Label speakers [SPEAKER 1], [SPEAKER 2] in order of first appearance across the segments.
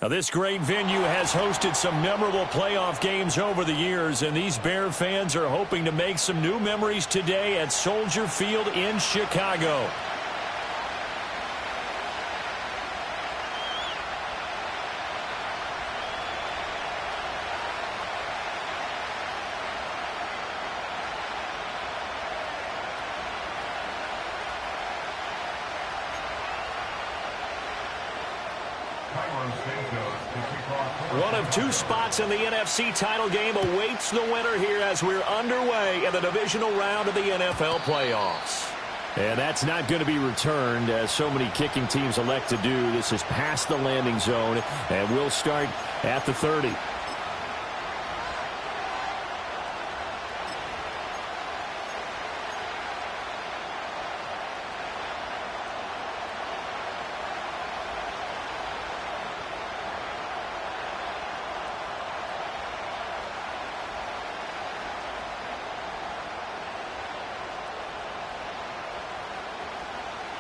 [SPEAKER 1] Now, this great venue has hosted some memorable playoff games over the years, and these Bear fans are hoping to make some new memories today at Soldier Field in Chicago. One of two spots in the NFC title game awaits the winner here as we're underway in the divisional round of the NFL playoffs. And that's not going to be returned, as so many kicking teams elect to do. This is past the landing zone, and we'll start at the 30.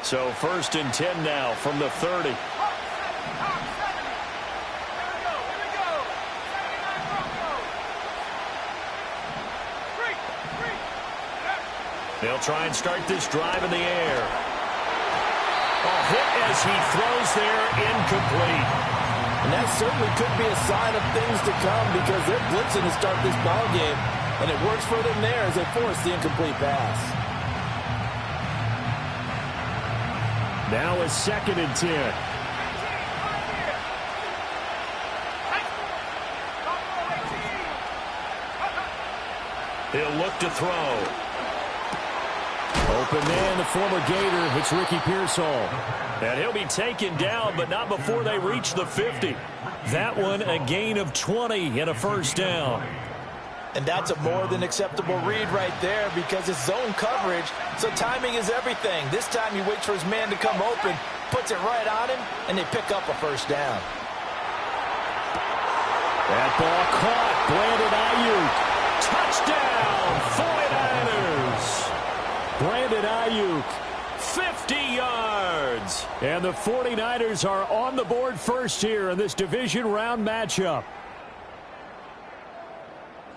[SPEAKER 1] So 1st and 10 now from the 30. They'll try and start this drive in the air. A hit as he throws there, incomplete.
[SPEAKER 2] And that certainly could be a sign of things to come, because they're blitzing to start this ball game, and it works for them there as they force the incomplete pass.
[SPEAKER 1] Now a 2nd and 10. He'll look to throw. Open man, the former Gator. It's Ricky Pearsall. And he'll be taken down, but not before they reach the 50. That one a gain of 20 and a first down.
[SPEAKER 2] And that's a more than acceptable read right there, because it's zone coverage, so timing is everything. This time he waits for his man to come open, puts it right on him, and they pick up a first down.
[SPEAKER 1] That ball caught. Brandon Ayuk. Touchdown, 49ers. Brandon Ayuk, 50 yards. And the 49ers are on the board first here in this division round matchup.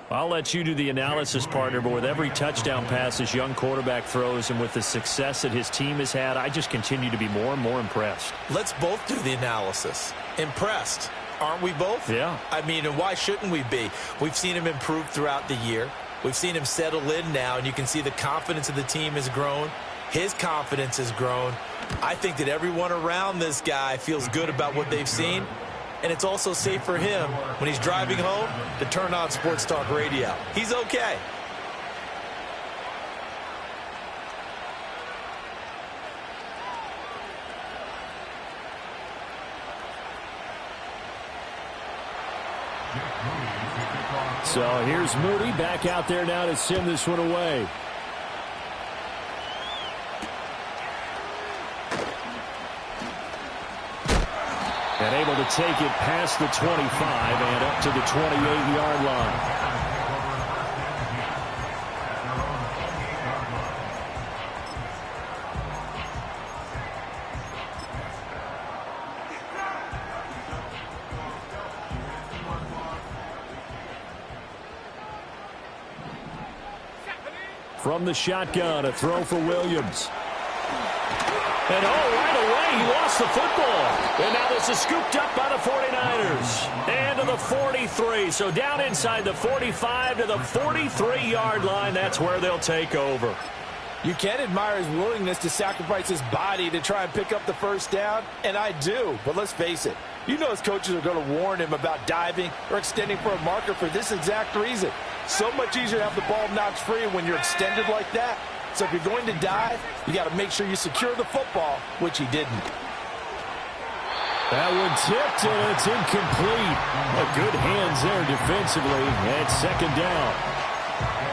[SPEAKER 1] I'll let you do the analysis, partner, but with every touchdown pass this young quarterback throws and with the success that his team has had, I just continue to be more and more impressed.
[SPEAKER 2] Let's both do the analysis. Impressed, aren't we both?
[SPEAKER 1] Yeah.
[SPEAKER 2] I mean, and why shouldn't we be? We've seen him improve throughout the year. We've seen him settle in now, and you can see the confidence of the team has grown. His confidence has grown. I think that everyone around this guy feels good about what they've seen. And it's also safe for him when he's driving home to turn on Sports Talk Radio. He's okay.
[SPEAKER 1] So here's Moody back out there now to send this one away. And able to take it past the 25 and up to the 28-yard line. From the shotgun, a throw for Williams. And right away, he lost the football. And now this is scooped up by the 49ers. And to the 43. So down inside the 45 to the 43-yard line. That's where they'll take over.
[SPEAKER 2] You can admire his willingness to sacrifice his body to try and pick up the first down, and I do. But let's face it, You know his coaches are going to warn him about diving or extending for a marker for this exact reason. So much easier to have the ball knocked free when you're extended like that. So if you're going to dive, you got to make sure you secure the football, which he didn't.
[SPEAKER 1] That one tipped, and it's incomplete. Good hands there defensively at second down.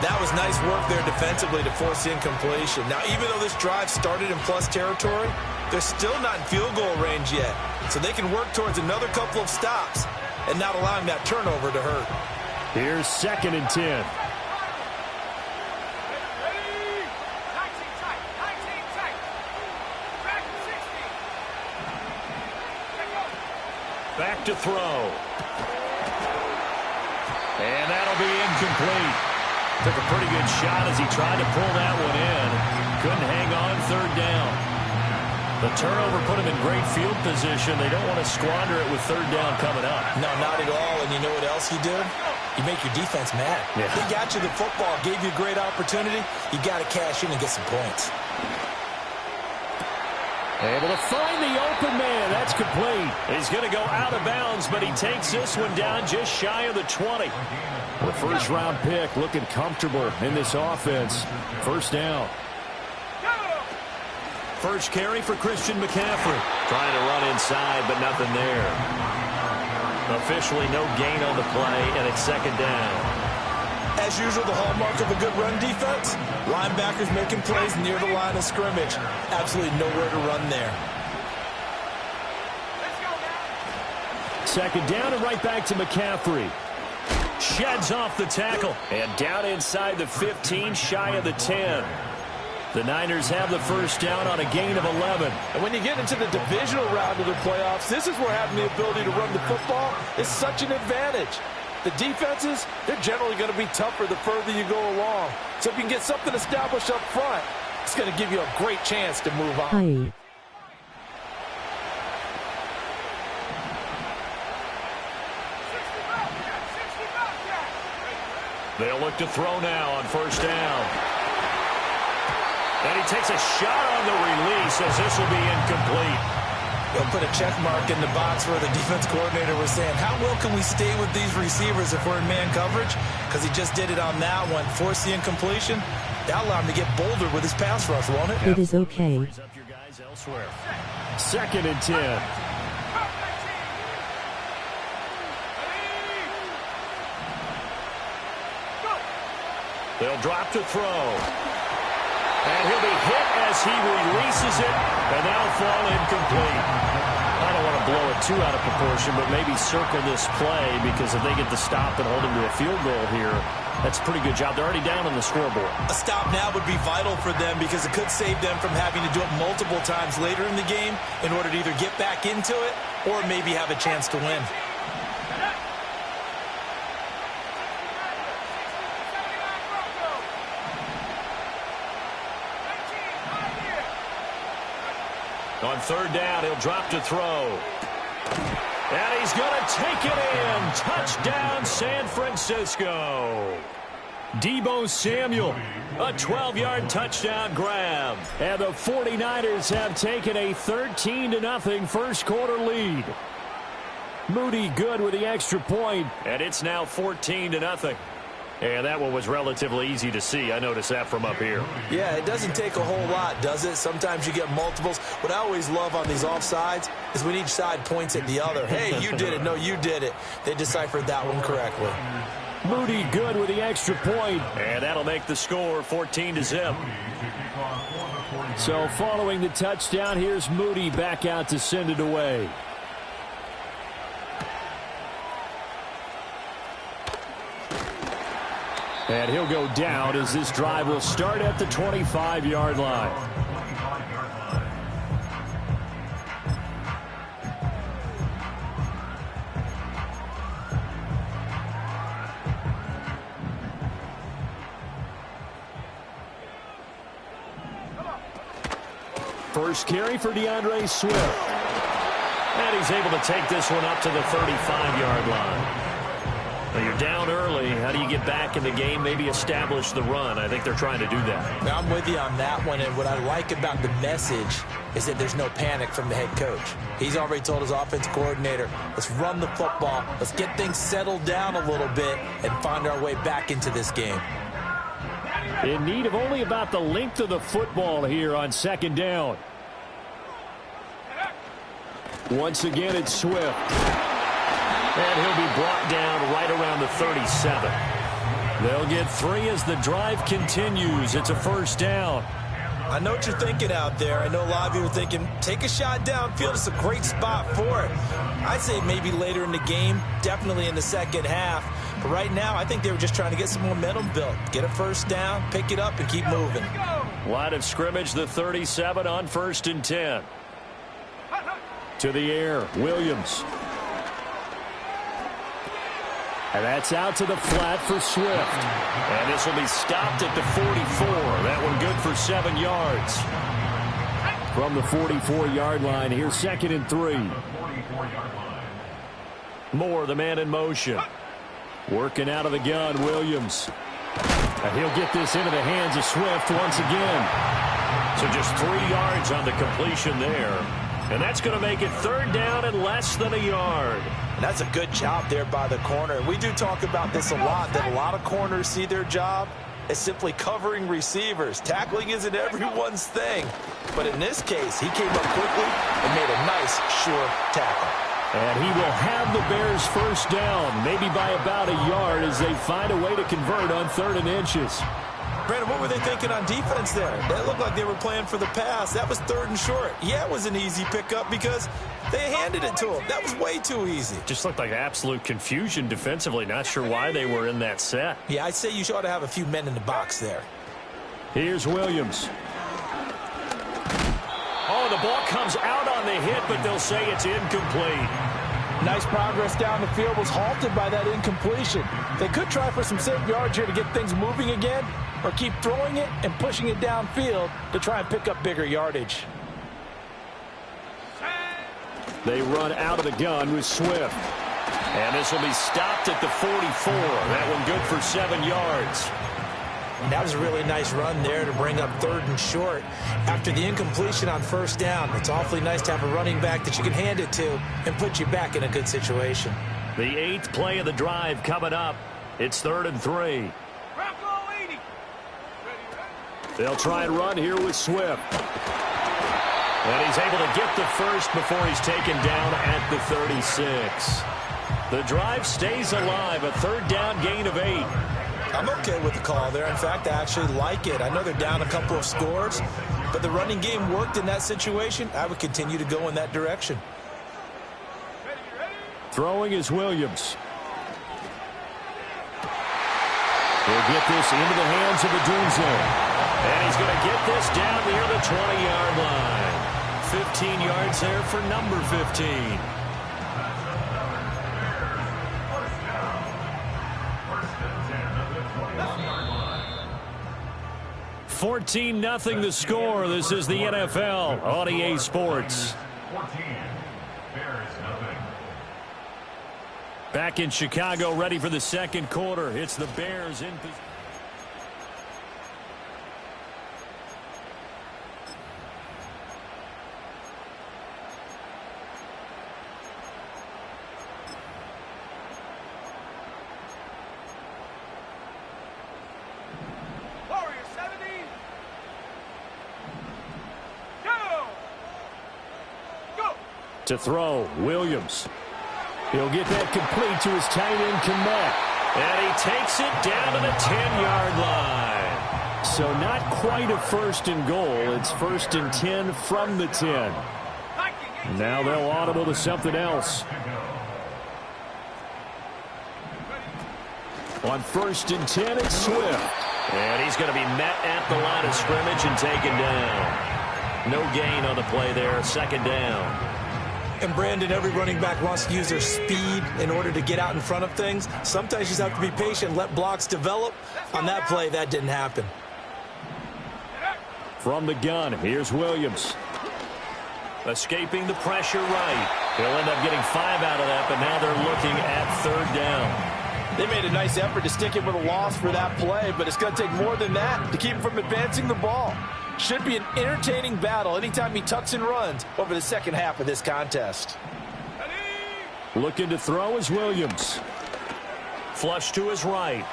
[SPEAKER 2] That was nice work there defensively to force the incompletion. Now, even though this drive started in plus territory, they're still not in field goal range yet. So they can work towards another couple of stops and not allowing that turnover to hurt.
[SPEAKER 1] Here's 2nd and 10. Back to throw. And that'll be incomplete. Took a pretty good shot as he tried to pull that one in. Couldn't hang on 3rd down. The turnover put him in great field position. They don't want to squander it with 3rd down coming up.
[SPEAKER 2] No, not at all. And you know what else you did? You make your defense mad.
[SPEAKER 1] Yeah.
[SPEAKER 2] They got you the football, gave you a great opportunity. You got to cash in and get some points.
[SPEAKER 1] Able to find the open man. That's complete. He's going to go out of bounds, but he takes this one down just shy of the 20. The first-round pick looking comfortable in this offense. 1st down. First carry for Christian McCaffrey. Trying to run inside, but nothing there. Officially no gain on the play, and it's 2nd down.
[SPEAKER 2] As usual, the hallmark of a good run defense, linebackers making plays near the line of scrimmage. Absolutely nowhere to run there.
[SPEAKER 1] 2nd down and right back to McCaffrey. Sheds off the tackle. And down inside the 15, shy of the 10. The Niners have the first down on a gain of 11.
[SPEAKER 2] And when you get into the divisional round of the playoffs, this is where having the ability to run the football is such an advantage. The defenses, they're generally going to be tougher the further you go along. So if you can get something established up front, it's going to give you a great chance to move on.
[SPEAKER 3] Hi.
[SPEAKER 1] They'll look to throw now on 1st down. And he takes a shot on the release as this will be incomplete.
[SPEAKER 2] They'll put a check mark in the box where the defense coordinator was saying, how well can we stay with these receivers if we're in man coverage? Because he just did it on that one. Force the incompletion. That'll allow him to get bolder with his pass rush, won't it?
[SPEAKER 3] It is okay.
[SPEAKER 1] 2nd and 10. They'll drop to throw. And he'll be hit as he releases it, and that'll fall incomplete. I don't want to blow it too out of proportion, but maybe circle this play, because if they get the stop and hold him to a field goal here, that's a pretty good job. They're already down on the scoreboard.
[SPEAKER 2] A stop now would be vital for them because it could save them from having to do it multiple times later in the game in order to either get back into it or maybe have a chance to win.
[SPEAKER 1] On 3rd down, he'll drop to throw. And he's going to take it in. Touchdown, San Francisco. Deebo Samuel, a 12-yard touchdown grab. And the 49ers have taken a 13-0 first-quarter lead. Moody good with the extra point, and it's now 14-0. And that one was relatively easy to see. I noticed that from up here.
[SPEAKER 2] Yeah, it doesn't take a whole lot, does it? Sometimes you get multiples. What I always love on these offsides is when each side points at the other. Hey, you did it. No, you did it. They deciphered that one correctly.
[SPEAKER 1] Moody good with the extra point, and that'll make the score 14-0. So following the touchdown, here's Moody back out to send it away. And he'll go down as this drive will start at the 25-yard line. First carry for DeAndre Swift. And he's able to take this one up to the 35-yard line. Well, you're down early. How do you get back in the game, maybe establish the run? I think they're trying to do that.
[SPEAKER 2] Now, I'm with you on that one, and what I like about the message is that there's no panic from the head coach. He's already told his offense coordinator, let's run the football, let's get things settled down a little bit and find our way back into this game.
[SPEAKER 1] In need of only about the length of the football here on second down. Once again, it's Swift. And he'll be brought down right around the 37. They'll get 3 as the drive continues. It's a first down.
[SPEAKER 2] I know what you're thinking out there. I know a lot of you are thinking, take a shot downfield. It's a great spot for it. I'd say maybe later in the game, definitely in the second half. But right now, I think they were just trying to get some momentum built. Get a first down, pick it up, and keep moving.
[SPEAKER 1] Line of scrimmage, the 37 on 1st and 10. To the air, Williams. And that's out to the flat for Swift. And this will be stopped at the 44. That one good for 7 yards. From the 44-yard line, here's 2nd and 3. Moore, the man in motion. Working out of the gun, Williams. And he'll get this into the hands of Swift once again. So just 3 yards on the completion there. And that's going to make it 3rd down and less than a yard.
[SPEAKER 2] And that's a good job there by the corner. We do talk about this a lot, that a lot of corners see their job as simply covering receivers. Tackling isn't everyone's thing. But in this case, he came up quickly and made a nice, sure tackle.
[SPEAKER 1] And he will have the Bears first down, maybe by about a yard as they find a way to convert on 3rd and inches.
[SPEAKER 2] Brandon, what were they thinking on defense there? That looked like they were playing for the pass. That was 3rd and short. Yeah, it was an easy pickup because they handed it to him. That was way too easy.
[SPEAKER 1] Just looked like absolute confusion defensively. Not sure why they were in that set.
[SPEAKER 2] Yeah, I'd say you ought to have a few men in the box there.
[SPEAKER 1] Here's Williams. Oh, the ball comes out on the hit, but they'll say it's incomplete.
[SPEAKER 3] Nice progress down the field, was halted by that incompletion. They could try for some safe yards here to get things moving again, or keep throwing it and pushing it downfield to try and pick up bigger yardage.
[SPEAKER 1] They run out of the gun with Swift. And this will be stopped at the 44. That one good for 7 yards.
[SPEAKER 2] That was a really nice run there to bring up 3rd and short. After the incompletion on 1st down, it's awfully nice to have a running back that you can hand it to and put you back in a good situation.
[SPEAKER 1] The 8th play of the drive coming up. It's 3rd and 3. They'll try and run here with Swift. And he's able to get the first before he's taken down at the 36. The drive stays alive, a 3rd down gain of 8.
[SPEAKER 2] I'm okay with the call there. In fact, I actually like it. I know they're down a couple of scores, but the running game worked in that situation. I would continue to go in that direction.
[SPEAKER 1] Throwing is Williams. He'll get this into the hands of Adunze. And he's going to get this down near the 20-yard line. 15 yards there for number 15. 14-0 the score. This is the NFL on EA Sports. Back in Chicago, ready for the second quarter. It's the Bears in position. To throw, Williams. He'll get that complete to his tight end, Kmet. And he takes it down to the 10-yard line. So not quite a 1st and goal. It's 1st and 10 from the 10. Now they'll audible to something else. On 1st and 10, it's Swift. And he's going to be met at the line of scrimmage and taken down. No gain on the play there, 2nd down.
[SPEAKER 2] And Brandon, every running back wants to use their speed in order to get out in front of things. Sometimes you just have to be patient, let blocks develop. On that play, that didn't happen.
[SPEAKER 1] From the gun, here's Williams. Escaping the pressure right. He'll end up getting 5 out of that, but now they're looking at 3rd down.
[SPEAKER 3] They made a nice effort to stick him with a loss for that play, but it's going to take more than that to keep him from advancing the ball. Should be an entertaining battle anytime he tucks and runs over the second half of this contest.
[SPEAKER 1] Looking to throw is Williams. Flush to his right.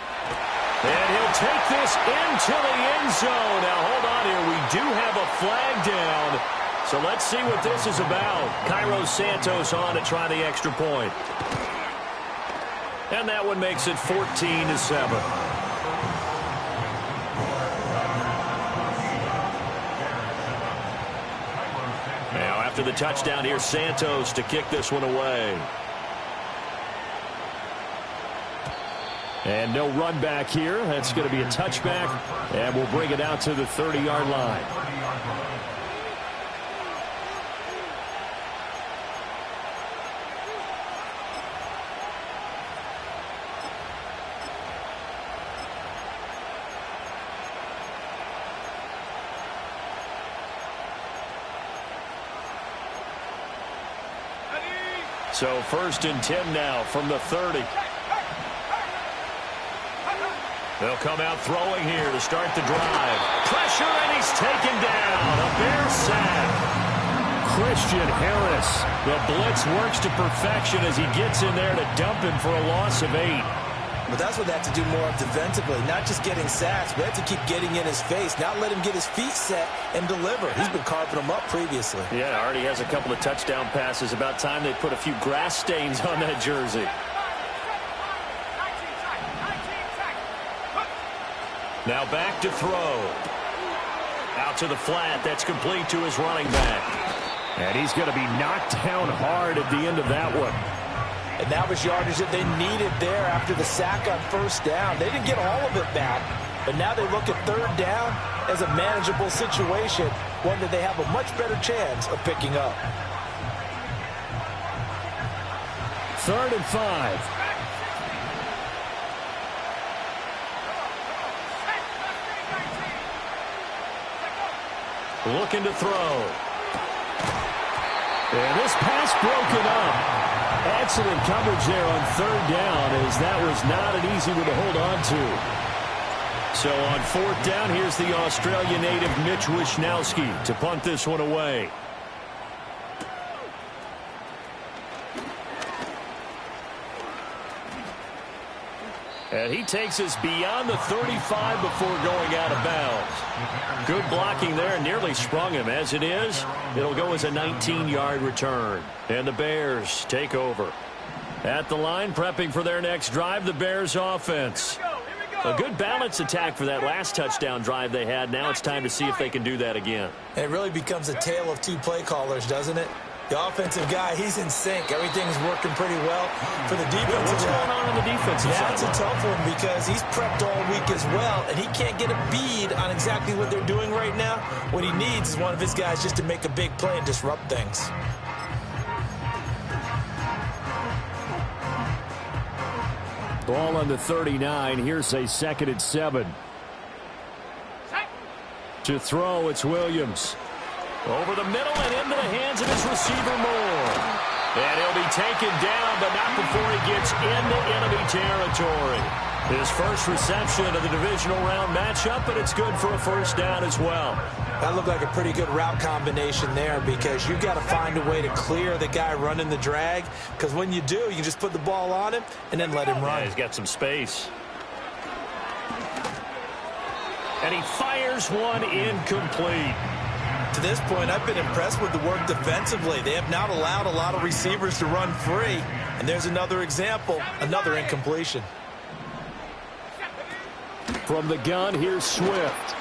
[SPEAKER 1] And he'll take this into the end zone. Now, hold on here. We do have a flag down. So let's see what this is about. Cairo Santos on to try the extra point. And that one makes it 14-7. Now, after the touchdown, here's Santos to kick this one away. And no run back here. That's going to be a touchback. And we'll bring it out to the 30-yard line. So 1st and 10 now from the 30. They'll come out throwing here to start the drive. Pressure, and he's taken down. A Bear sack. Christian Harris. The blitz works to perfection as he gets in there to dump him for a loss of 8.
[SPEAKER 2] But that's what they have to do more of defensively, not just getting sacks, but they have to keep getting in his face, not let him get his feet set and deliver. He's been carving them up previously.
[SPEAKER 1] Yeah, already has a couple of touchdown passes. About time they put a few grass stains on that jersey. Now back to throw. Out to the flat. That's complete to his running back. And he's going to be knocked down hard at the end of that one.
[SPEAKER 3] And that was yardage that they needed there after the sack on 1st down. They didn't get all of it back, but now they look at 3rd down as a manageable situation, one that they have a much better chance of picking up.
[SPEAKER 1] 3rd and 5. Looking to throw. And this pass broken up. Excellent coverage there on 3rd down, as that was not an easy one to hold on to. So on 4th down, here's the Australian native Mitch Wishnowsky to punt this one away. And he takes us beyond the 35 before going out of bounds. Good blocking there, nearly sprung him. As it is, it'll go as a 19-yard return. And the Bears take over. At the line, prepping for their next drive, the Bears offense. A good balanced attack for that last touchdown drive they had. Now it's time to see if they can do that again.
[SPEAKER 2] And it really becomes a tale of two play callers, doesn't it? The offensive guy, he's in sync. Everything's working pretty well for the defensive
[SPEAKER 1] What's going on the defensive side?
[SPEAKER 2] That's a tough one because he's prepped all week as well, and he can't get a bead on exactly what they're doing right now. What he needs is one of his guys just to make a big play and disrupt things.
[SPEAKER 1] Ball on the 39. Here's a 2nd and 7. To throw, it's Williams. Over the middle and into the hands of his receiver Moore. And he'll be taken down, but not before he gets into enemy territory. His first reception of the divisional round matchup, but it's good for a 1st down as well.
[SPEAKER 2] That looked like a pretty good route combination there because you've got to find a way to clear the guy running the drag, because when you do, you can just put the ball on him and then let him run.
[SPEAKER 1] Yeah, he's got some space. And he fires one incomplete.
[SPEAKER 2] To this point, I've been impressed with the work defensively. They have not allowed a lot of receivers to run free. And there's another example, another incompletion.
[SPEAKER 1] From the gun, here's Swift.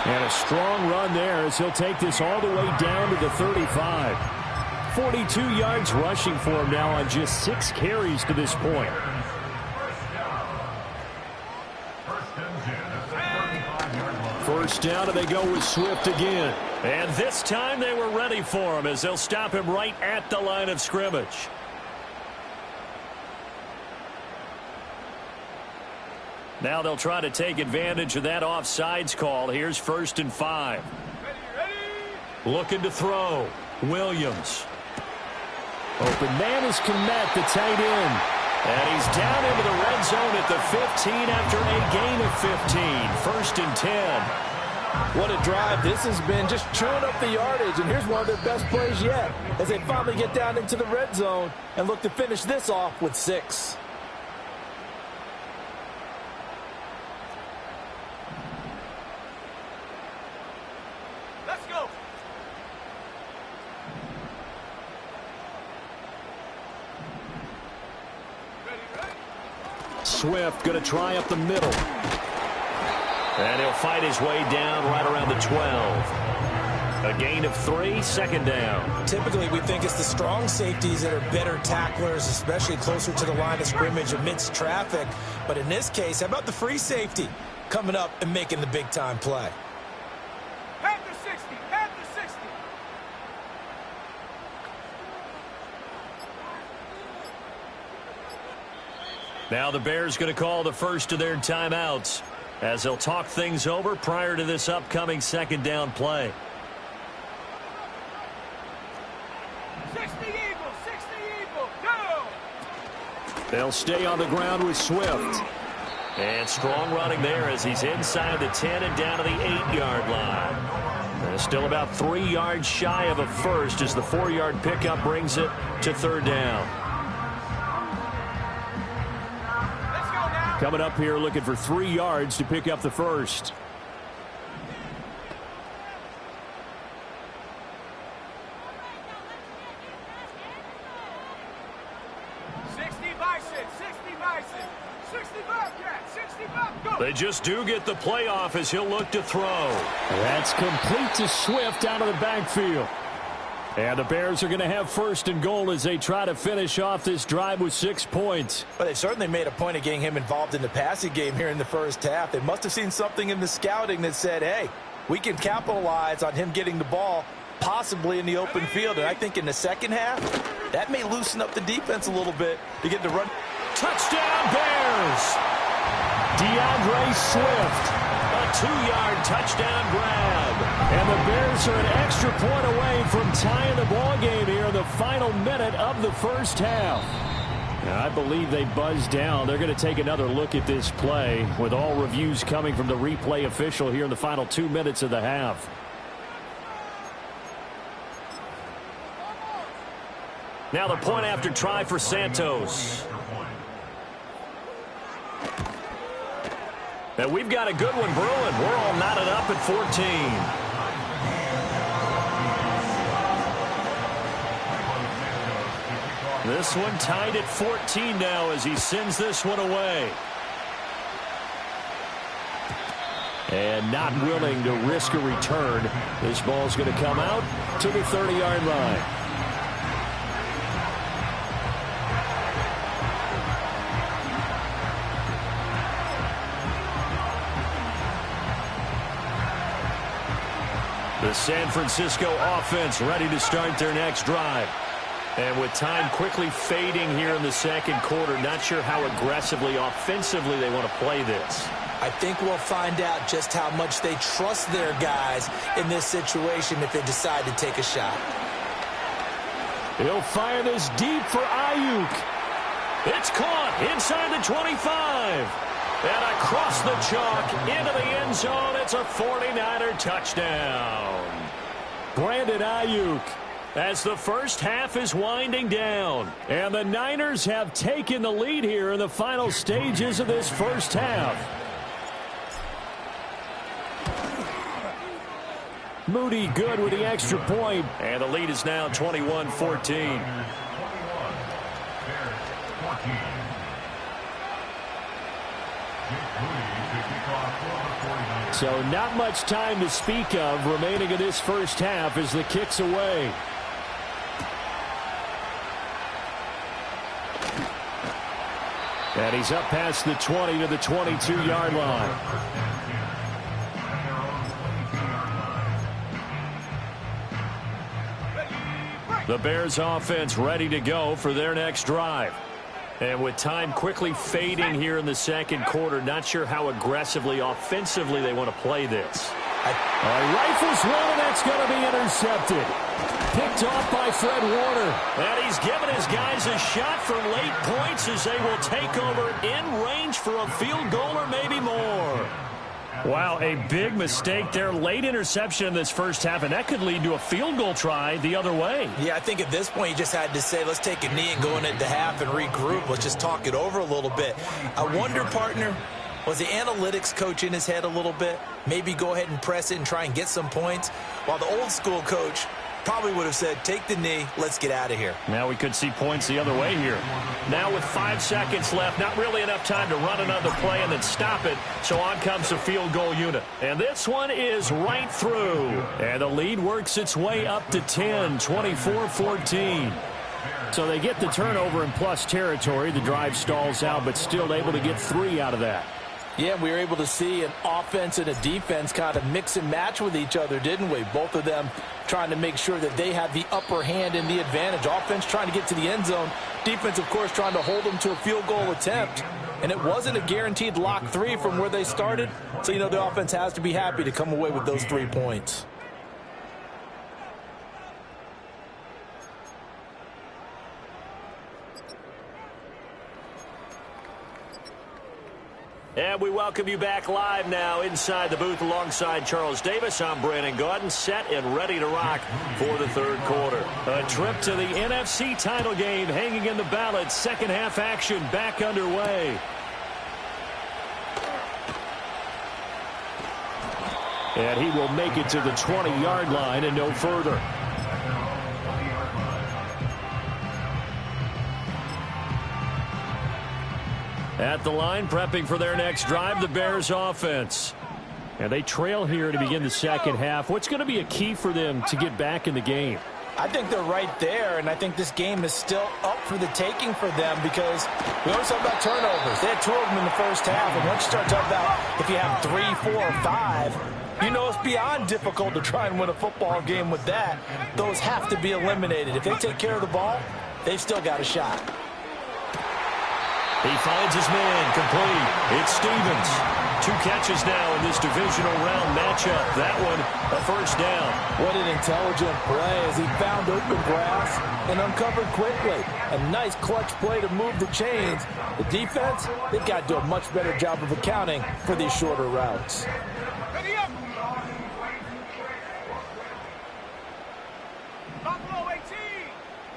[SPEAKER 1] And a strong run there as he'll take this all the way down to the 35. 42 yards rushing for him now on just 6 carries to this point. First down, and they go with Swift again. And this time they were ready for him as they'll stop him right at the line of scrimmage. Now they'll try to take advantage of that offsides call. Here's 1st and 5. Looking to throw. Williams. Open man is Kmet, the tight end. And he's down into the red zone at the 15 after a gain of 15. First and 10.
[SPEAKER 3] What a drive this has been, just chewing up the yardage. And here's one of their best plays yet as they finally get down into the red zone and look to finish this off with 6.
[SPEAKER 4] Let's go.
[SPEAKER 1] Swift going to try up the middle. And he'll fight his way down right around the 12. A gain of 3, second down.
[SPEAKER 2] Typically, we think it's the strong safeties that are better tacklers, especially closer to the line of scrimmage amidst traffic. But in this case, how about the free safety coming up and making the big-time play?
[SPEAKER 4] Head to 60. Head to 60.
[SPEAKER 1] Now the Bears going to call the first of their timeouts as they'll talk things over prior to this upcoming second down play.
[SPEAKER 4] 60 Eagles, 60 Eagles, go!
[SPEAKER 1] They'll stay on the ground with Swift. And strong running there as he's inside the 10 and down to the 8-yard line. And still about 3 yards shy of a first as the 4-yard pickup brings it to third down. Coming up here looking for 3 yards to pick up the first. They just do get the playoff as he'll look to throw. That's complete to Swift out of the backfield. And the Bears are going to have first and goal as they try to finish off this drive with 6 points.
[SPEAKER 2] But they certainly made a point of getting him involved in the passing game here in the first half. They must have seen something in the scouting that said, hey, we can capitalize on him getting the ball possibly in the open field. And I think in the second half, that may loosen up the defense a little bit to get the run.
[SPEAKER 1] Touchdown, Bears! DeAndre Swift. A 2-yard touchdown grab. And the Bears are an extra point away from tying the ball game here in the final minute of the first half. Now, I believe they buzzed down. They're going to take another look at this play with all reviews coming from the replay official here in the final 2 minutes of the half. Now the point after try for Santos. And we've got a good one brewing. We're all knotted up at 14. This one tied at 14 now as he sends this one away. And not willing to risk a return. This ball's going to come out to the 30-yard line. The San Francisco offense ready to start their next drive. And with time quickly fading here in the second quarter, not sure how aggressively, offensively they want to play this.
[SPEAKER 2] I think we'll find out just how much they trust their guys in this situation if they decide to take a shot.
[SPEAKER 1] He'll fire this deep for Ayuk. It's caught inside the 25. And across the chalk into the end zone. It's a 49er touchdown. Brandon Ayuk as the first half is winding down. And the Niners have taken the lead here in the final stages of this first half. Moody good with the extra point. And the lead is now 21-14. So not much time to speak of remaining in this first half as the kick's away. And he's up past the 20 to the 22-yard line. The Bears offense ready to go for their next drive. And with time quickly fading here in the second quarter, not sure how aggressively, offensively they want to play this. Rifles one, and that's going to be intercepted. Picked off by Fred Warner. And he's given his guys a shot for late points as they will take over in range for a field goal or maybe more. Wow, a big mistake there. Late interception in this first half, and that could lead to a field goal try the other way.
[SPEAKER 2] Yeah, I think at this point you just had to say, let's take a knee and go into half and regroup. Let's just talk it over a little bit. I wonder, partner, was the analytics coach in his head a little bit? Maybe go ahead and press it and try and get some points? While the old school coach probably would have said, take the knee, let's get out of here.
[SPEAKER 1] Now we could see points the other way here. Now with 5 seconds left, not really enough time to run another play and then stop it. So on comes the field goal unit. And this one is right through. And the lead works its way up to 10, 24-14. So they get the turnover in plus territory. The drive stalls out, but still able to get 3 out of that.
[SPEAKER 3] Yeah, we were able to see an offense and a defense kind of mix and match with each other, didn't we? Both of them trying to make sure that they had the upper hand and the advantage. Offense trying to get to the end zone. Defense, of course, trying to hold them to a field goal attempt. And it wasn't a guaranteed lock 3 from where they started. So, you know, the offense has to be happy to come away with those 3 points.
[SPEAKER 1] And we welcome you back live now inside the booth alongside Charles Davis. I'm Brandon Gaudin, set and ready to rock for the third quarter. A trip to the NFC title game hanging in the balance. Second half action back underway. And he will make it to the 20-yard line and no further. At the line, prepping for their next drive, the Bears offense. And they trail here to begin the second half. What's going to be a key for them to get back in the game?
[SPEAKER 3] I think they're right there, and I think this game is still up for the taking for them because we always talk about turnovers. They had 2 of them in the first half, and once you start talking about if you have 3, 4, or 5, you know it's beyond difficult to try and win a football game with that. Those have to be eliminated. If they take care of the ball, they've still got a shot.
[SPEAKER 1] He finds his man complete. It's Stevens. 2 catches now in this divisional round matchup. That one, a first down.
[SPEAKER 3] What an intelligent play as he found open grass and uncovered quickly. A nice clutch play to move the chains. The defense, they've got to do a much better job of accounting for these shorter routes.
[SPEAKER 4] Ready up. Buffalo 18.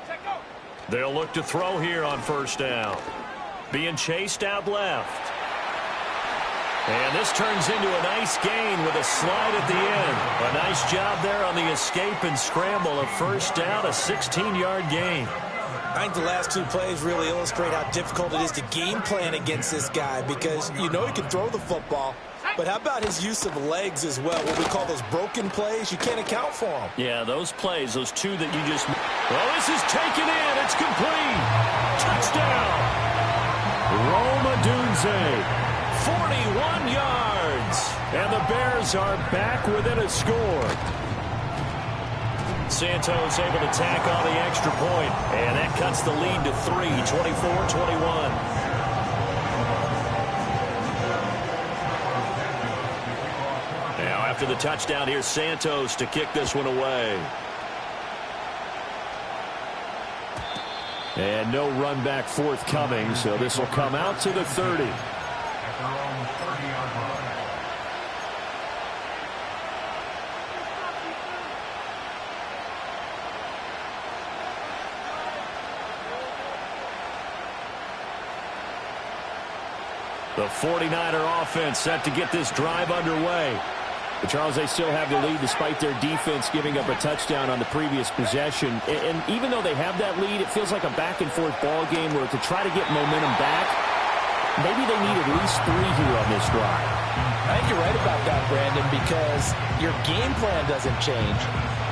[SPEAKER 4] Check out.
[SPEAKER 1] They'll look to throw here on first down. Being chased out left. And this turns into a nice gain with a slide at the end. A nice job there on the escape and scramble. A first down, a 16-yard gain.
[SPEAKER 2] I think the last 2 plays really illustrate how difficult it is to game plan against this guy because you know he can throw the football, but how about his use of legs as well? What we call those broken plays, you can't account for them.
[SPEAKER 1] Yeah, those plays, those 2 that you just... Well, this is taken in. It's complete. Touchdown. Roma Dunze. 41 yards. And the Bears are back within a score. Santos able to tack on the extra point. And that cuts the lead to 3, 24-21. Now after the touchdown, here's Santos to kick this one away. And no run back forthcoming, so this will come out to the 30. The 49er offense set to get this drive underway. But Charles, they still have the lead despite their defense giving up a touchdown on the previous possession. And even though they have that lead, it feels like a back-and-forth ball game where to try to get momentum back, maybe they need at least 3 here on this drive.
[SPEAKER 3] I think you're right about that, Brandon, because your game plan doesn't change.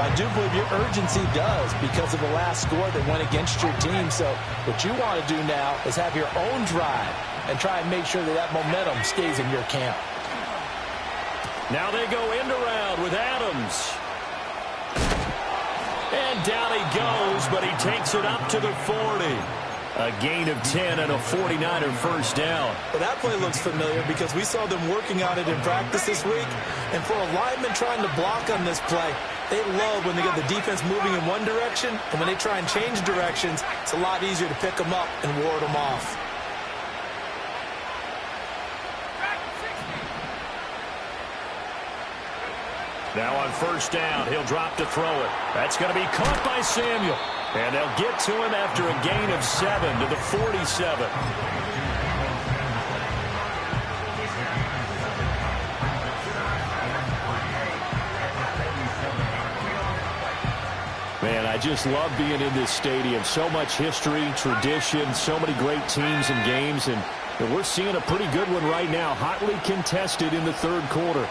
[SPEAKER 3] I do believe your urgency does because of the last score that went against your team. So what you want to do now is have your own drive and try and make sure that that momentum stays in your camp.
[SPEAKER 1] Now they go end around with Adams. And down he goes, but he takes it up to the 40. A gain of 10 and a 49er first down.
[SPEAKER 2] Well, that play looks familiar because we saw them working on it in practice this week. And for a lineman trying to block on this play, they love when they get the defense moving in one direction. And when they try and change directions, it's a lot easier to pick them up and ward them off.
[SPEAKER 1] Now on first down, he'll drop to throw it. That's going to be caught by Samuel. And they'll get to him after a gain of 7 to the 47. Man, I just love being in this stadium. So much history, tradition, so many great teams and games. And we're seeing a pretty good one right now, hotly contested in the third quarter.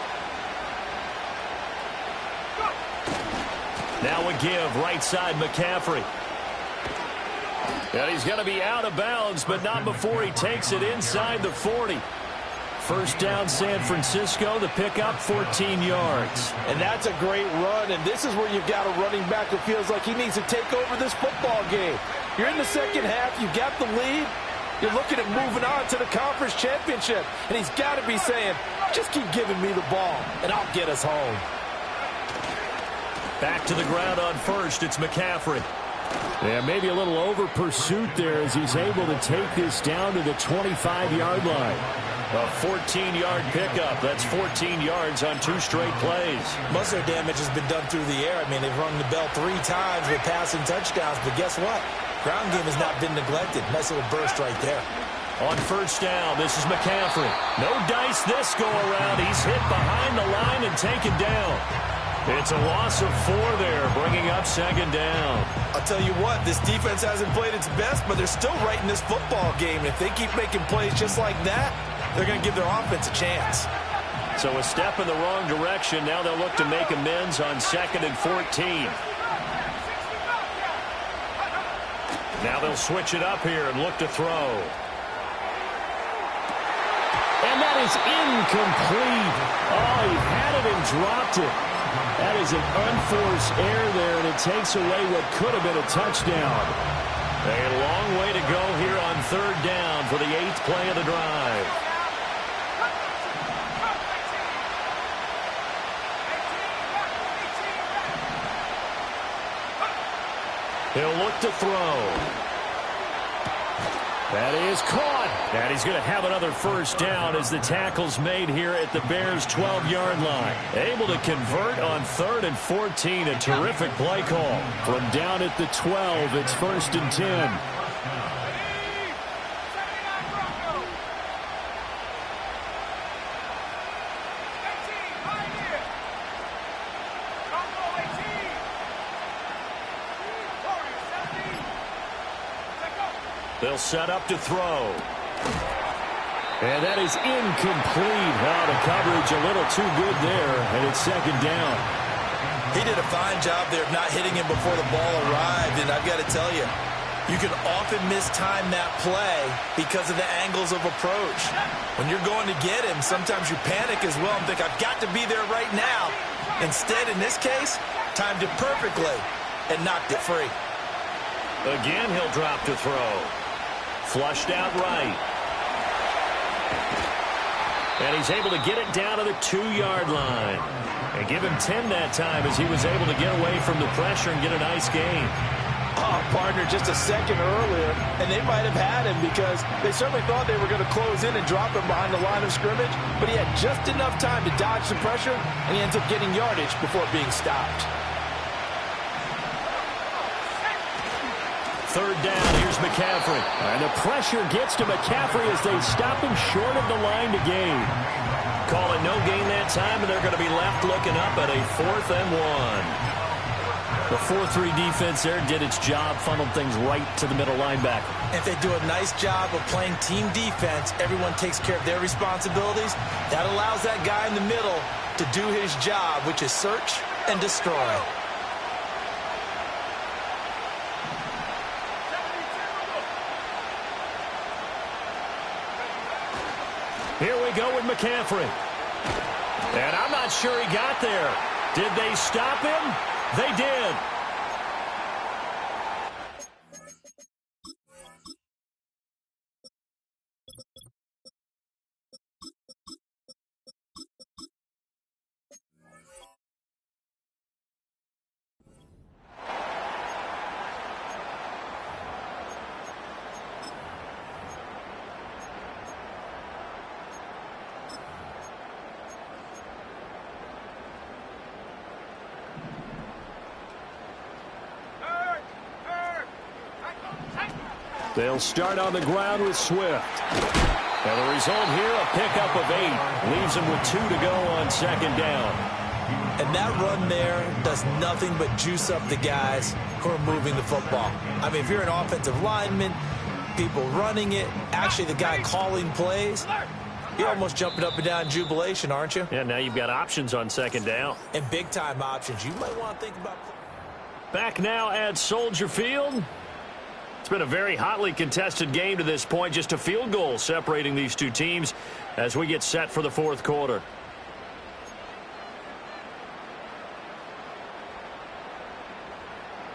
[SPEAKER 1] Now a give, right side McCaffrey. And he's going to be out of bounds, but not before he takes it inside the 40. First down, San Francisco. The pickup, 14 yards.
[SPEAKER 3] And that's a great run, and this is where you've got a running back who feels like he needs to take over this football game. You're in the second half. You've got the lead. You're looking at moving on to the conference championship, and he's got to be saying, just keep giving me the ball, and I'll get us home.
[SPEAKER 1] Back to the ground on first. It's McCaffrey. Yeah, maybe a little over pursuit there as he's able to take this down to the 25-yard line. A 14-yard pickup. That's 14 yards on 2 straight plays.
[SPEAKER 2] Most of their damage has been done through the air. I mean, they've rung the bell 3 times with passing touchdowns, but guess what? Ground game has not been neglected. Nice little burst right there.
[SPEAKER 1] On first down, this is McCaffrey. No dice this go-around. He's hit behind the line and taken down. It's a loss of 4 there, bringing up second down.
[SPEAKER 2] I'll tell you what, this defense hasn't played its best, but they're still right in this football game. If they keep making plays just like that, they're going to give their offense a chance.
[SPEAKER 1] So a step in the wrong direction. Now they'll look to make amends on 2nd and 14. Now they'll switch it up here and look to throw. And that is incomplete. Oh, he had it and dropped it. That is an unforced error there, and it takes away what could have been a touchdown. A long way to go here on third down for the 8th play of the drive. He'll look to throw. That is caught. And he's going to have another first down as the tackle's made here at the Bears' 12-yard line. Able to convert on 3rd and 14. A terrific play call. From down at the 12, it's 1st and 10. They'll set up to throw. And that is incomplete. Now the coverage a little too good there, and it's second down.
[SPEAKER 2] He did a fine job there of not hitting him before the ball arrived, and I've got to tell you, you can often mistime that play because of the angles of approach. When you're going to get him, sometimes you panic as well and think, I've got to be there right now. Instead, in this case, timed it perfectly and knocked it free.
[SPEAKER 1] Again, he'll drop to throw. Flushed out right. And he's able to get it down to the 2-yard line. And give him 10 that time as he was able to get away from the pressure and get a nice gain.
[SPEAKER 3] Oh, partner, just a second earlier, and they might have had him because they certainly thought they were going to close in and drop him behind the line of scrimmage, but he had just enough time to dodge the pressure, and he ends up getting yardage before being stopped.
[SPEAKER 1] Third down, here's McCaffrey. And the pressure gets to McCaffrey as they stop him short of the line to gain. Call it no gain that time, and they're going to be left looking up at a 4th and 1. The 4-3 defense there did its job, funneled things right to the middle linebacker.
[SPEAKER 2] If they do a nice job of playing team defense, everyone takes care of their responsibilities. That allows that guy in the middle to do his job, which is search and destroy.
[SPEAKER 1] Here we go with McCaffrey. And I'm not sure he got there. Did they stop him? They did. They'll start on the ground with Swift. And the result here, a pickup of 8. Leaves them with 2 to go on second down.
[SPEAKER 2] And that run there does nothing but juice up the guys who are moving the football. I mean, if you're an offensive lineman, people running it, actually the guy calling plays, you're almost jumping up and down in jubilation, aren't you?
[SPEAKER 1] Yeah, now you've got options on second down.
[SPEAKER 2] And big-time options. You might want to think about...
[SPEAKER 1] Back now at Soldier Field. It's been a very hotly contested game to this point. Just a field goal separating these two teams as we get set for the fourth quarter.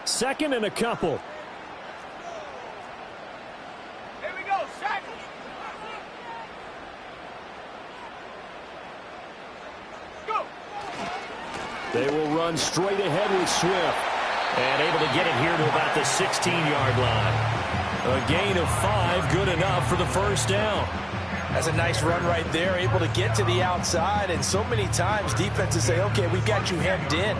[SPEAKER 1] Second and a couple.
[SPEAKER 4] Here we go, set. Go.
[SPEAKER 1] They will run straight ahead with Swift. And able to get it here to about the 16-yard line. A gain of 5, good enough for the first down.
[SPEAKER 3] That's a nice run right there, able to get to the outside. And so many times defenses say, okay, we've got you hemmed in.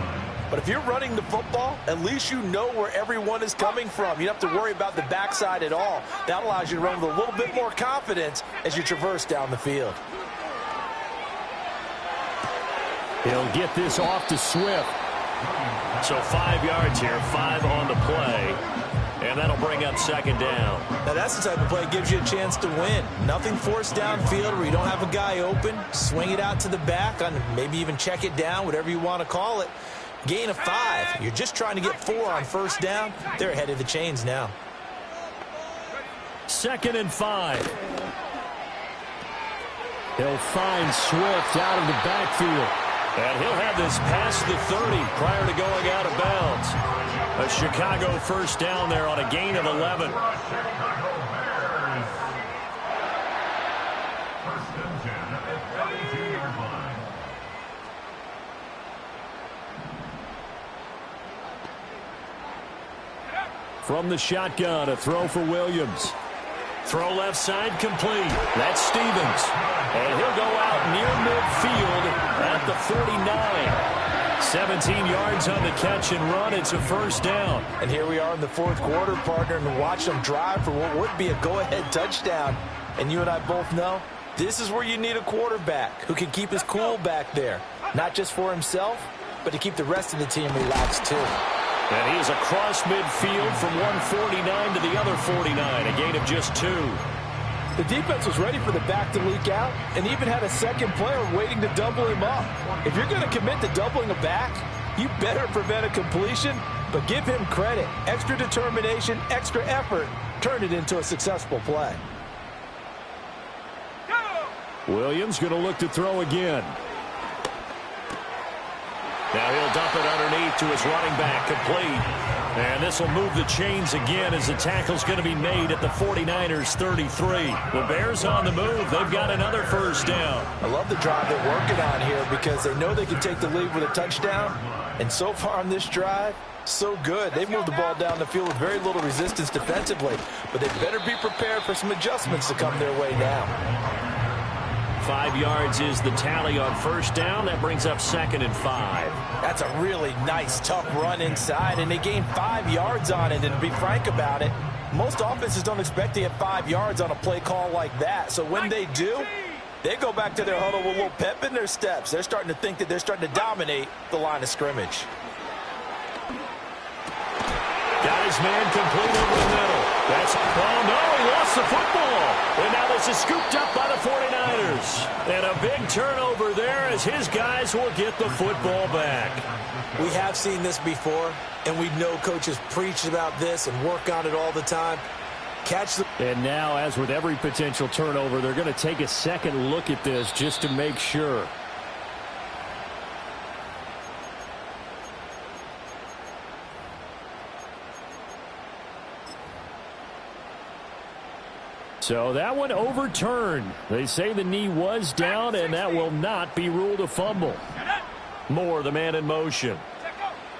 [SPEAKER 3] But if you're running the football, at least you know where everyone is coming from. You don't have to worry about the backside at all. That allows you to run with a little bit more confidence as you traverse down the field.
[SPEAKER 1] He'll get this off to Swift. So 5 yards here, 5 on the play. And that'll bring up second down.
[SPEAKER 2] Now that's the type of play that gives you a chance to win. Nothing forced downfield where you don't have a guy open. Swing it out to the back, maybe even check it down, whatever you want to call it. Gain of 5. You're just trying to get 4 on first down. They're ahead of the chains now.
[SPEAKER 1] Second and 5. He'll find Swift out of the backfield. And he'll have this past the 30 prior to going out of bounds. A Chicago first down there on a gain of 11. From the shotgun, a throw for Williams. Throw left side complete. That's Stevens. And he'll go out near midfield at the 49. 17 yards on the catch and run. It's a first down.
[SPEAKER 3] And here we are in the fourth quarter, partner, and watch them drive for what would be a go-ahead touchdown. And you and I both know this is where you need a quarterback who can keep his cool back there. Not just for himself, but to keep the rest of the team relaxed too.
[SPEAKER 1] And he is across midfield from 149 to the other 49, a gain of just 2.
[SPEAKER 3] The defense was ready for the back to leak out and even had a second player waiting to double him up. If you're going to commit to doubling a back, you better prevent a completion, but give him credit. Extra determination, extra effort, turn it into a successful play.
[SPEAKER 1] Williams going to look to throw again. Now he'll dump it underneath to his running back, complete. And this will move the chains again as the tackle's going to be made at the 49ers 33. The Bears on the move. They've got another first down.
[SPEAKER 3] I love the drive they're working on here because they know they can take the lead with a touchdown. And so far on this drive, so good. They've moved the ball down the field with very little resistance defensively. But they better be prepared for some adjustments to come their way now.
[SPEAKER 1] 5 yards is the tally on first down. That brings up second and 5.
[SPEAKER 3] That's a really nice, tough run inside, and they gained 5 yards on it. And to be frank about it, most offenses don't expect to get 5 yards on a play call like that. So when they do, they go back to their huddle with a little pep in their steps. They're starting to think that they're starting to dominate the line of scrimmage.
[SPEAKER 1] Got his man complete over the middle. That's, oh no, he lost the football. And now this is scooped up by the 49ers. And a big turnover there as his guys will get the football back.
[SPEAKER 2] We have seen this before, and we know coaches preach about this and work on it all the time. Catch the...
[SPEAKER 1] And now, as with every potential turnover, they're going to take a second look at this just to make sure. So that one overturned. They say the knee was down, and that will not be ruled a fumble. Moore, the man in motion.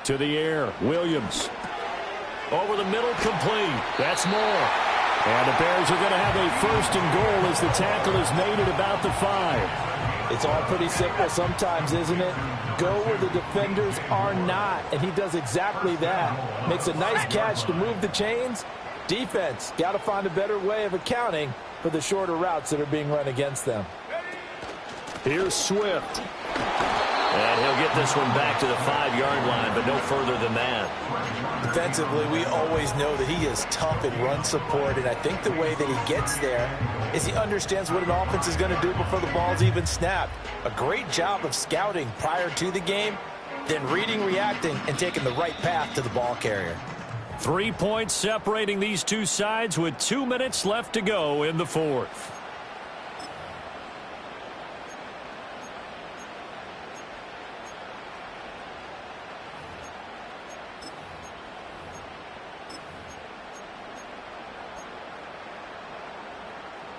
[SPEAKER 1] To the air, Williams. Over the middle, complete. That's Moore. And the Bears are going to have a first and goal as the tackle is made at about the 5.
[SPEAKER 3] It's all pretty simple sometimes, isn't it? Go where the defenders are not, and he does exactly that. Makes a nice catch to move the chains. Defense, got to find a better way of accounting for the shorter routes that are being run against them.
[SPEAKER 1] Here's Swift. And he'll get this one back to the 5-yard line, but no further than that.
[SPEAKER 2] Defensively, we always know that he is tough in run support, and I think the way that he gets there is he understands what an offense is going to do before the ball's even snapped. A great job of scouting prior to the game, then reading, reacting, and taking the right path to the ball carrier.
[SPEAKER 1] 3 points separating these two sides with 2 minutes left to go in the fourth.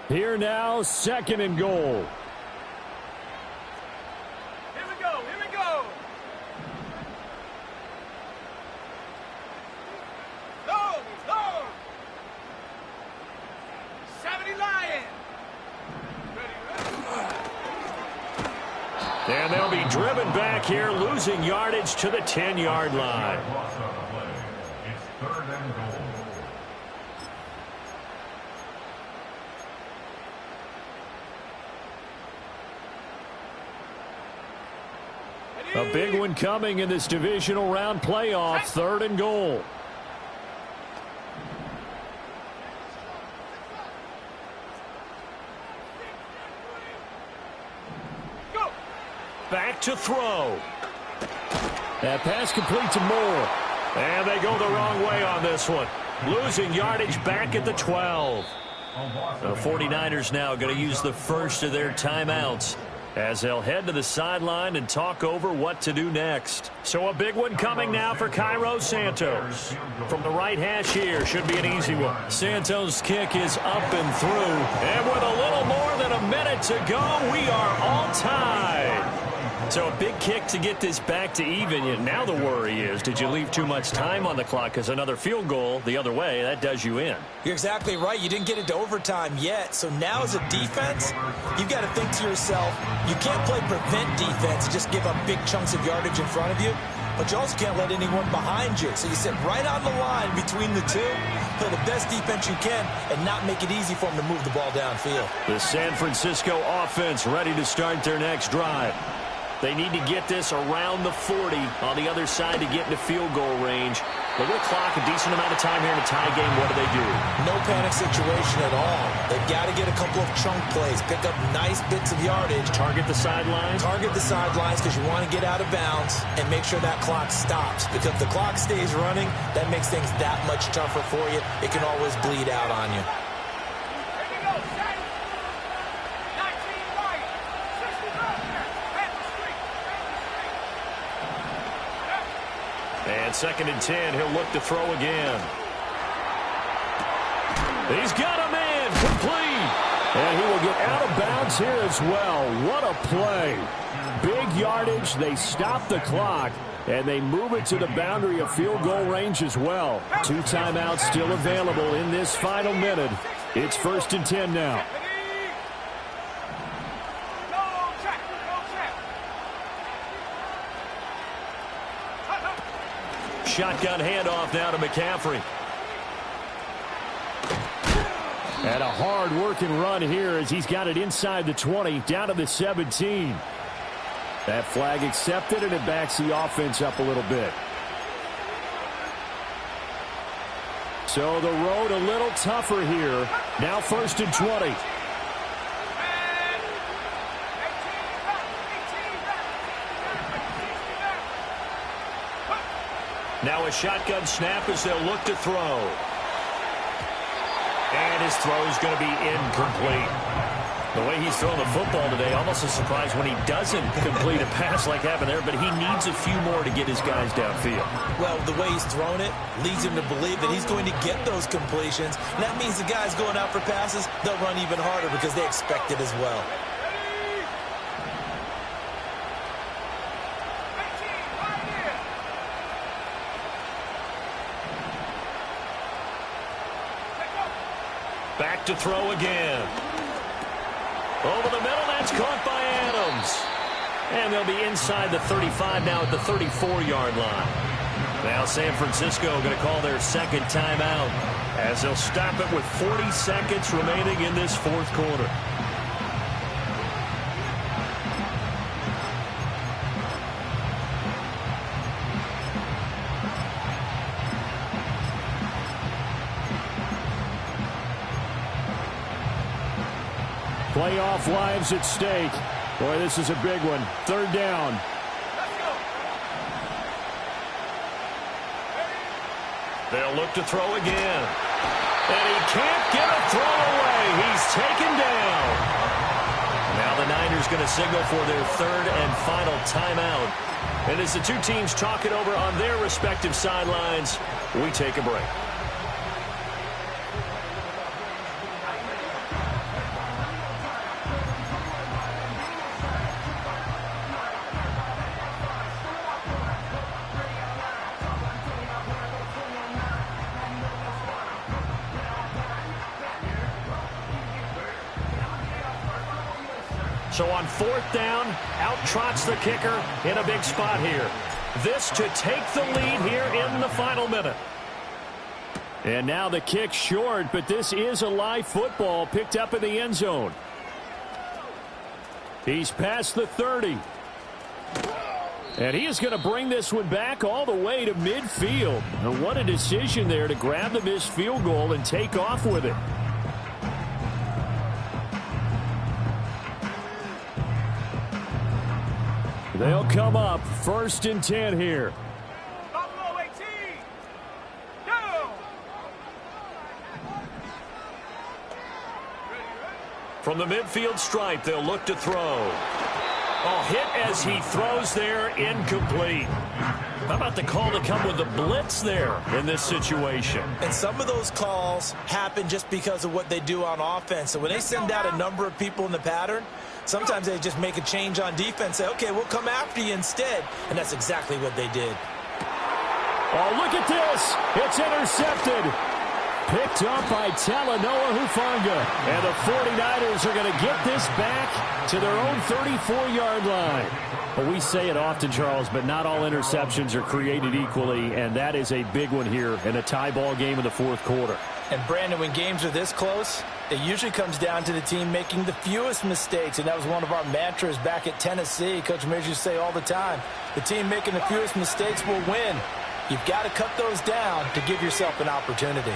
[SPEAKER 1] Here now, 2nd and goal.
[SPEAKER 4] Here we go. Here we go. Go. 70 Lions. Ready.
[SPEAKER 1] And they'll be driven back here, losing yardage to the 10-yard line.
[SPEAKER 5] It's 3rd and goal.
[SPEAKER 1] A big one coming in this divisional round playoff, 3rd and goal.
[SPEAKER 4] Go.
[SPEAKER 1] Back to throw. That pass complete to Moore. And they go the wrong way on this one. Losing yardage back at the 12. The 49ers now going to use the first of their timeouts as they'll head to the sideline and talk over what to do next. So a big one coming now for Cairo Santos. From the right hash here, should be an easy one. Santos' kick is up and through. And with a little more than a minute to go, we are all tied. So a big kick to get this back to even. And now the worry is, did you leave too much time on the clock? Because another field goal the other way, that does you in.
[SPEAKER 2] You're exactly right. You didn't get into overtime yet. So now as a defense, you've got to think to yourself, you can't play prevent defense and just give up big chunks of yardage in front of you. But you also can't let anyone behind you. So you sit right on the line between the two, play the best defense you can, and not make it easy for them to move the ball downfield.
[SPEAKER 1] The San Francisco offense ready to start their next drive. They need to get this around the 40 on the other side to get into field goal range. But with clock, a decent amount of time here in a tie game, what do?
[SPEAKER 2] No panic situation at all. They've got to get a couple of chunk plays, pick up nice bits of yardage.
[SPEAKER 1] Target the sidelines?
[SPEAKER 2] Target the sidelines because you want to get out of bounds and make sure that clock stops. Because if the clock stays running, that makes things that much tougher for you. It can always bleed out on you.
[SPEAKER 4] Here we go. Set. 19 Lions. 60
[SPEAKER 1] And 2nd and 10, he'll look to throw again. He's got a man complete. And he will get out of bounds here as well. What a play. Big yardage. They stop the clock, and they move it to the boundary of field goal range as well. 2 timeouts still available in this final minute. It's 1st and 10 now. Shotgun handoff now to McCaffrey. And a hard-working run here as he's got it inside the 20, down to the 17. That flag accepted, and it backs the offense up a little bit. So the road a little tougher here. Now 1st and 20. Now a shotgun snap as they'll look to throw. And his throw is going to be incomplete. The way he's thrown the football today, almost a surprise when he doesn't complete a pass like happened there, but he needs a few more to get his guys downfield.
[SPEAKER 2] Well, the way he's thrown it leads him to believe that he's going to get those completions. And that means the guys going out for passes, they'll run even harder because they expect it as well.
[SPEAKER 1] Back to throw again. Over the middle, that's caught by Adams. And they'll be inside the 35 now at the 34-yard line. Now San Francisco going to call their second timeout as they'll stop it with 40 seconds remaining in this fourth quarter.
[SPEAKER 6] Playoff lives at stake. Boy, this is a big one. Third down.
[SPEAKER 1] They'll look to throw again. And he can't get a throw away. He's taken down. Now the Niners going to signal for their third and final timeout. And as the two teams talk it over on their respective sidelines, we take a break. So on fourth down, out trots the kicker in a big spot here. This to take the lead here in the final minute.
[SPEAKER 6] And now the kick short, but this is a live football picked up in the end zone. He's past the 30. And he is going to bring this one back all the way to midfield. And what a decision there to grab the missed field goal and take off with it. They'll come up first and 10 here.
[SPEAKER 4] Buffalo 18. Go.
[SPEAKER 1] From the midfield stripe, they'll look to throw. Oh, hit as he throws there, incomplete. How about the call to come with the blitz there in this situation?
[SPEAKER 2] And some of those calls happen just because of what they do on offense. So when they send out a number of people in the pattern, sometimes they just make a change on defense, say, okay, we'll come after you instead. And that's exactly what they did.
[SPEAKER 6] Oh, look at this. It's intercepted. Picked up by Talanoa Hufanga. And the 49ers are going to get this back to their own 34-yard line. Well, we say it often, Charles, but not all interceptions are created equally, and that is a big one here in a tie ball game in the fourth quarter.
[SPEAKER 3] And, Brandon, when games are this close, it usually comes down to the team making the fewest mistakes, and that was one of our mantras back at Tennessee. Coach Mears used to say all the time, the team making the fewest mistakes will win. You've got to cut those down to give yourself an opportunity.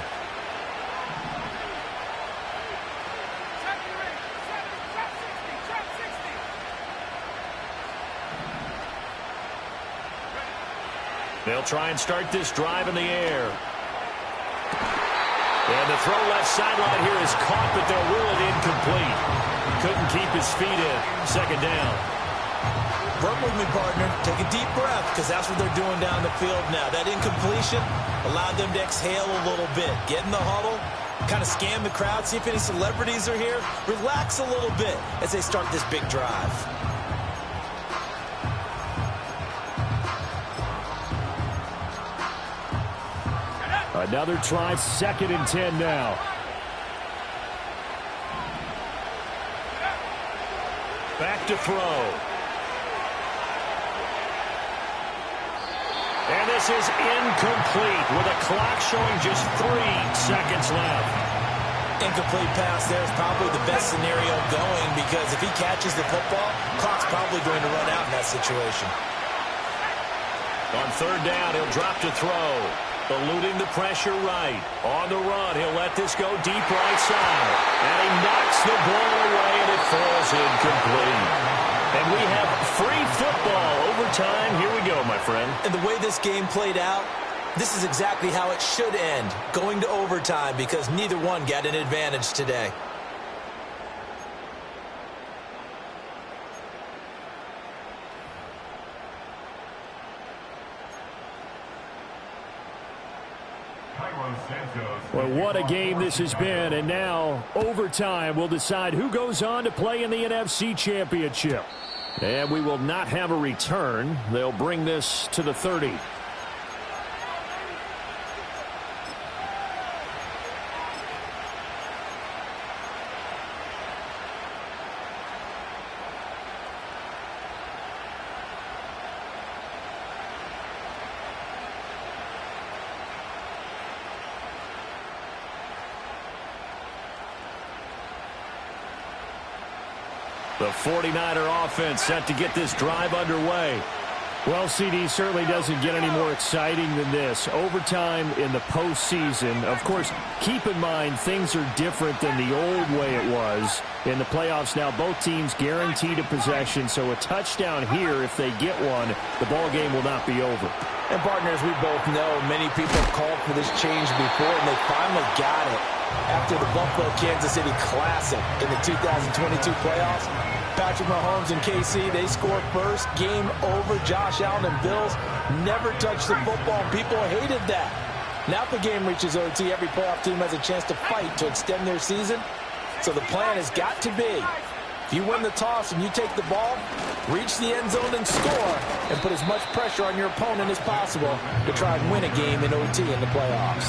[SPEAKER 1] They'll try and start this drive in the air. And the throw left sideline here is caught, but they'll rule it incomplete. Couldn't keep his feet in. Second down.
[SPEAKER 2] Work with me, partner. Take a deep breath, because that's what they're doing down the field now. That incompletion allowed them to exhale a little bit. Get in the huddle, kind of scan the crowd, see if any celebrities are here. Relax a little bit as they start this big drive.
[SPEAKER 6] Another try, second and 10 now.
[SPEAKER 1] Back to throw. And this is incomplete with a clock showing just 3 seconds left.
[SPEAKER 2] Incomplete pass there is probably the best scenario going, because if he catches the football, clock's probably going to run out in that situation.
[SPEAKER 1] On third down, he'll drop to throw. Eluding the pressure right. On the run, he'll let this go deep right side. And he knocks the ball away, and it falls incomplete. And we have free football overtime. Here we go, my friend.
[SPEAKER 2] And the way this game played out, this is exactly how it should end, going to overtime, because neither one got an advantage today.
[SPEAKER 6] Well, what a game this has been, and now overtime will decide who goes on to play in the NFC Championship. And we will not have a return. They'll bring this to the 30.
[SPEAKER 1] The 49er offense set to get this drive underway.
[SPEAKER 6] Well, CD certainly doesn't get any more exciting than this. Overtime in the postseason. Of course, keep in mind things are different than the old way it was. In the playoffs now, both teams guaranteed a possession, so a touchdown here, if they get one, the ball game will not be over.
[SPEAKER 3] And partners, we both know many people have called for this change before, and they finally got it after the Buffalo-Kansas City Classic in the 2022 playoffs. Patrick Mahomes and KC, they score first. Game over. Josh Allen and Bills never touched the football. People hated that. Now if the game reaches OT, every playoff team has a chance to fight to extend their season. So the plan has got to be, if you win the toss and you take the ball, reach the end zone and score, and put as much pressure on your opponent as possible to try and win a game in OT in the playoffs.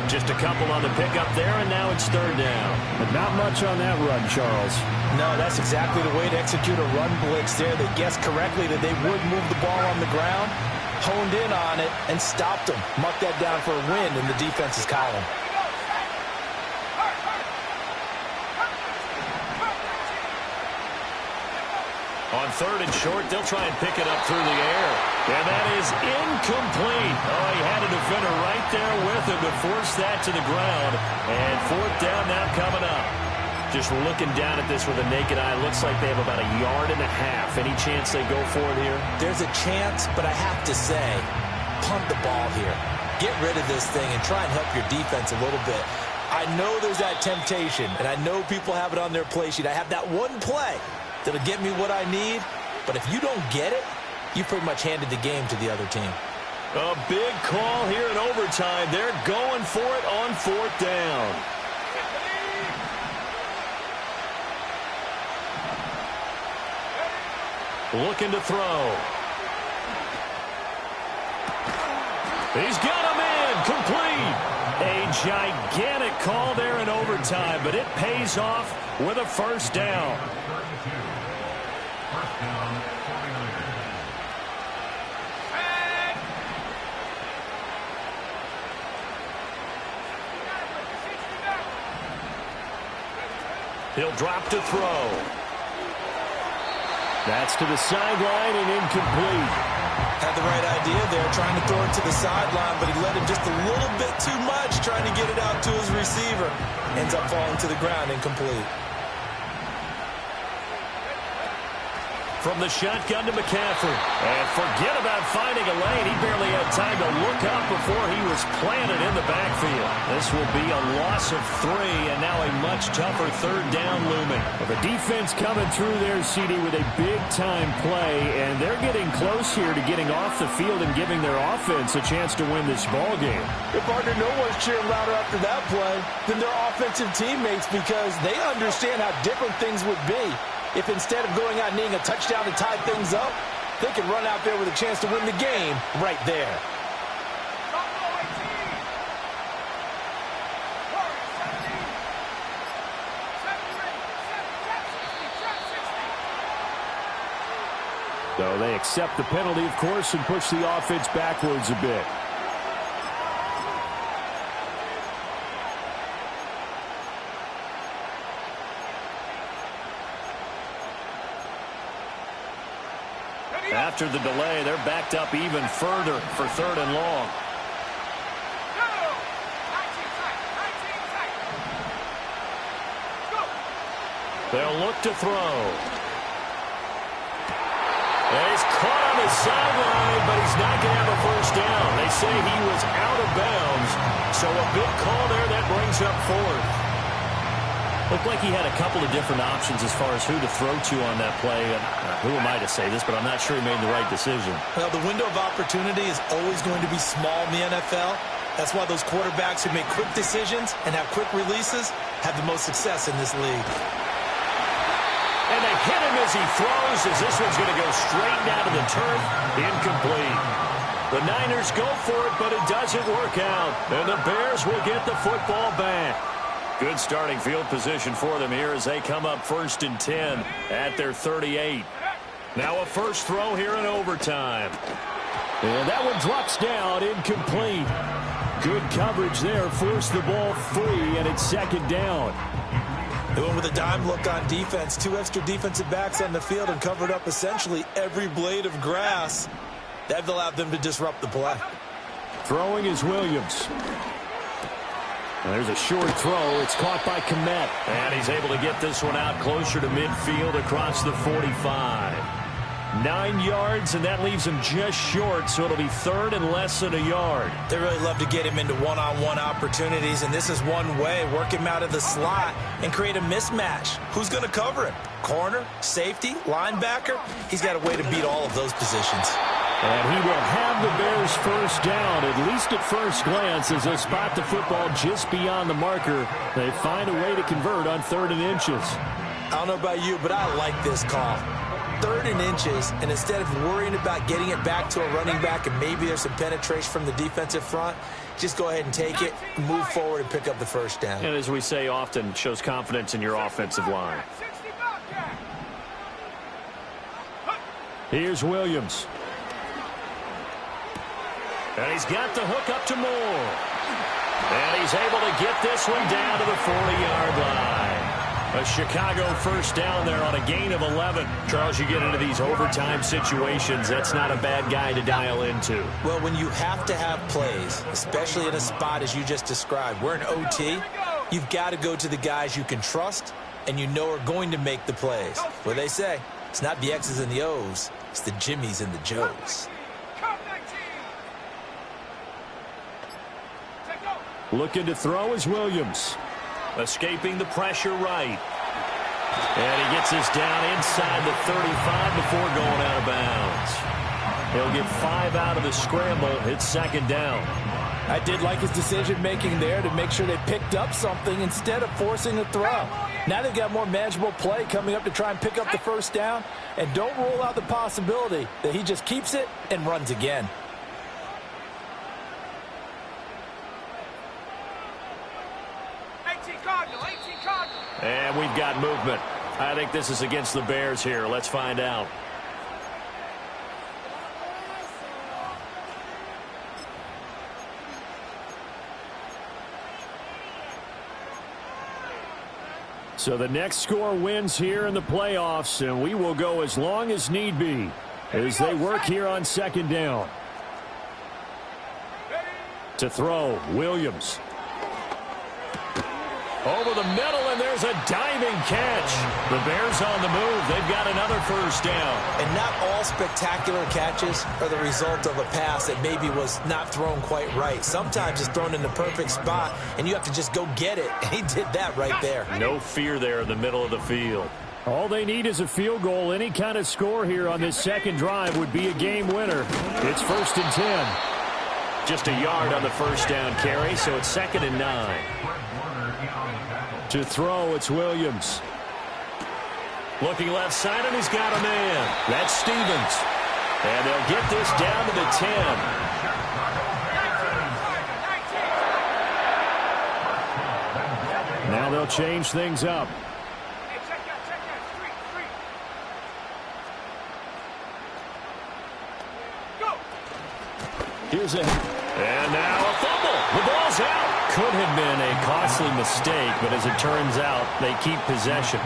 [SPEAKER 1] Just a couple on the pickup there, and now it's third down.
[SPEAKER 6] But not much on that run, Charles.
[SPEAKER 3] No, that's exactly the way to execute a run blitz there. They guessed correctly that they would move the ball on the ground, honed in on it, and stopped them. Mark that down for a win in the defense's column.
[SPEAKER 1] On third and short, they'll try and pick it up through the air. And that is incomplete. Oh, he had a defender right there with him to force that to the ground. And fourth down now coming up. Just looking down at this with a naked eye, looks like they have about 1.5 yards. Any chance they go for it here?
[SPEAKER 2] There's a chance, but I have to say, punt the ball here. Get rid of this thing and try and help your defense a little bit. I know there's that temptation, and I know people have it on their play sheet. I have that one play that'll get me what I need, but if you don't get it, you pretty much handed the game to the other team.
[SPEAKER 1] A big call here in overtime. They're going for it on fourth down. Looking to throw. He's got him in. Complete. A gigantic call there in overtime, but it pays off with a first down.
[SPEAKER 5] First down, 49ers.
[SPEAKER 1] He'll drop to throw.
[SPEAKER 6] That's to the sideline and incomplete.
[SPEAKER 2] Had the right idea there, trying to throw it to the sideline, but he let him just a little bit too much, trying to get it out to his receiver. Ends up falling to the ground, incomplete.
[SPEAKER 1] From the shotgun to McCaffrey. And forget about finding a lane. He barely had time to look up before he was planted in the backfield. This will be a loss of 3, and now a much tougher third down looming.
[SPEAKER 6] Well, the defense coming through there, CD, with a big-time play, and they're getting close here to getting off the field and giving their offense a chance to win this ball game.
[SPEAKER 3] Your partner, no one's cheering louder after that play than their offensive teammates, because they understand how different things would be if instead of going out and needing a touchdown to tie things up, they can run out there with a chance to win the game right there.
[SPEAKER 6] So they accept the penalty, of course, and push the offense backwards a bit.
[SPEAKER 1] After the delay, they're backed up even further for third and long. They'll look to throw. He's caught on the sideline, but he's not going to have a first down. They say he was out of bounds, so a big call there that brings up fourth. Looked like he had a couple of different options as far as who to throw to on that play. Who am I to say this, but I'm not sure he made the right decision.
[SPEAKER 2] Well, the window of opportunity is always going to be small in the NFL. That's why those quarterbacks who make quick decisions and have quick releases have the most success in this league.
[SPEAKER 1] And they hit him as he throws, as this one's going to go straight down to the turf. Incomplete. The Niners go for it, but it doesn't work out. And the Bears will get the football back. Good starting field position for them here as they come up 1st and 10 at their 38. Now a first throw here in overtime.
[SPEAKER 6] And that one drops down, incomplete. Good coverage there, forced the ball free, and it's second down.
[SPEAKER 2] They went with a dime look on defense. 2 extra defensive backs on the field and covered up essentially every blade of grass. That allowed them to disrupt the play.
[SPEAKER 6] Throwing is Williams. There's a short throw. It's caught by Kmet.
[SPEAKER 1] And he's able to get this one out closer to midfield across the 45. 9 yards, and that leaves him just short, so it'll be third and less than a yard.
[SPEAKER 2] They really love to get him into one-on-one opportunities, and this is one way. Work him out of the slot and create a mismatch. Who's going to cover him? Corner, safety, linebacker? He's got a way to beat all of those positions.
[SPEAKER 6] And he will have the Bears first down, at least at first glance, as they'll spot the football just beyond the marker. They find a way to convert on 3rd and inches.
[SPEAKER 2] I don't know about you, but I like this call. 3rd and inches, and instead of worrying about getting it back to a running back and maybe there's some penetration from the defensive front, just go ahead and take it, move forward, and pick up the first down.
[SPEAKER 1] And as we say often, shows confidence in your offensive line.
[SPEAKER 6] Here's Williams.
[SPEAKER 1] And he's got the hook up to Moore. And he's able to get this one down to the 40-yard line. A Chicago first down there on a gain of 11. Charles, you get into these overtime situations, that's not a bad guy to dial into.
[SPEAKER 2] Well, when you have to have plays, especially in a spot as you just described, we're in OT, you've got to go to the guys you can trust and you know are going to make the plays. What they say, it's not the X's and the O's, it's the Jimmies and the Joes.
[SPEAKER 6] Looking to throw is Williams.
[SPEAKER 1] Escaping the pressure right. And he gets this down inside the 35 before going out of bounds. He'll get 5 out of the scramble. It's 2nd down.
[SPEAKER 3] I did like his decision-making there to make sure they picked up something instead of forcing a throw. Now they've got more manageable play coming up to try and pick up the first down. And don't rule out the possibility that he just keeps it and runs again.
[SPEAKER 1] And we've got movement. I think this is against the Bears here. Let's find out.
[SPEAKER 6] So the next score wins here in the playoffs, and we will go as long as need be as they work here on 2nd down. To throw, Williams. Over the middle, and there's a diving catch. The Bears on the move. They've got another first down.
[SPEAKER 2] And not all spectacular catches are the result of a pass that maybe was not thrown quite right. Sometimes it's thrown in the perfect spot, and you have to just go get it. And he did that right there.
[SPEAKER 1] No fear there in the middle of the field.
[SPEAKER 6] All they need is a field goal. Any kind of score here on this second drive would be a game winner. It's 1st and 10.
[SPEAKER 1] Just a yard on the first down carry, so it's 2nd and 9.
[SPEAKER 6] To throw, it's Williams.
[SPEAKER 1] Looking left side, and he's got a man. That's Stevens. And they'll get this down to the 10.
[SPEAKER 6] Now they'll change things up. Here's a...
[SPEAKER 1] And now a fumble. The ball's out.
[SPEAKER 6] Could have been a costly mistake, but as it turns out, they keep possession.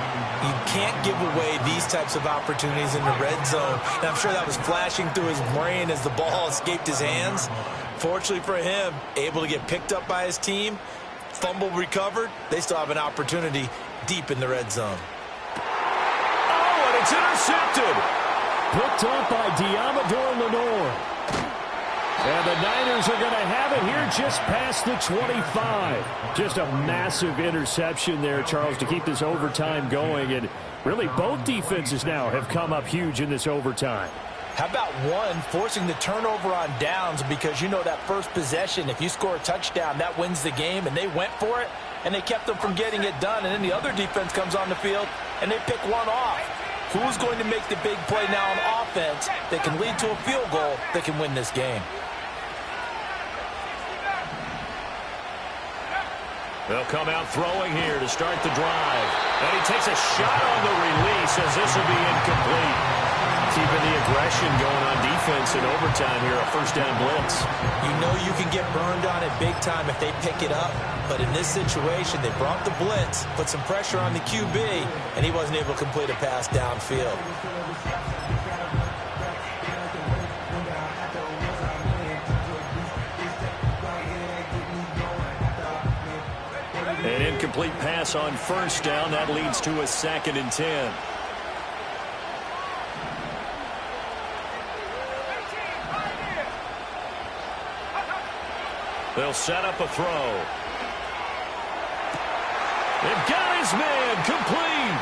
[SPEAKER 2] You can't give away these types of opportunities in the red zone. And I'm sure that was flashing through his brain as the ball escaped his hands. Fortunately for him, able to get picked up by his team, fumble recovered. They still have an opportunity deep in the red zone.
[SPEAKER 1] Oh, and it's intercepted.
[SPEAKER 6] Picked up by Diamador Lenore. And the Niners are going to have it here just past the 25. Just a massive interception there, Charles, to keep this overtime going. And really, both defenses now have come up huge in this overtime.
[SPEAKER 3] How about one forcing the turnover on downs, because you know that first possession, if you score a touchdown, that wins the game, and they went for it, and they kept them from getting it done. And then the other defense comes on the field, and they pick one off. Who's going to make the big play now on offense that can lead to a field goal that can win this game?
[SPEAKER 1] They'll come out throwing here to start the drive. And he takes a shot on the release as this will be incomplete. Keeping the aggression going on defense in overtime here, a first down blitz.
[SPEAKER 2] You know you can get burned on it big time if they pick it up. But in this situation, they brought the blitz, put some pressure on the QB, and he wasn't able to complete a pass downfield.
[SPEAKER 1] An incomplete pass on first down. That leads to a 2nd and 10. They'll set up a throw. They've got his man complete.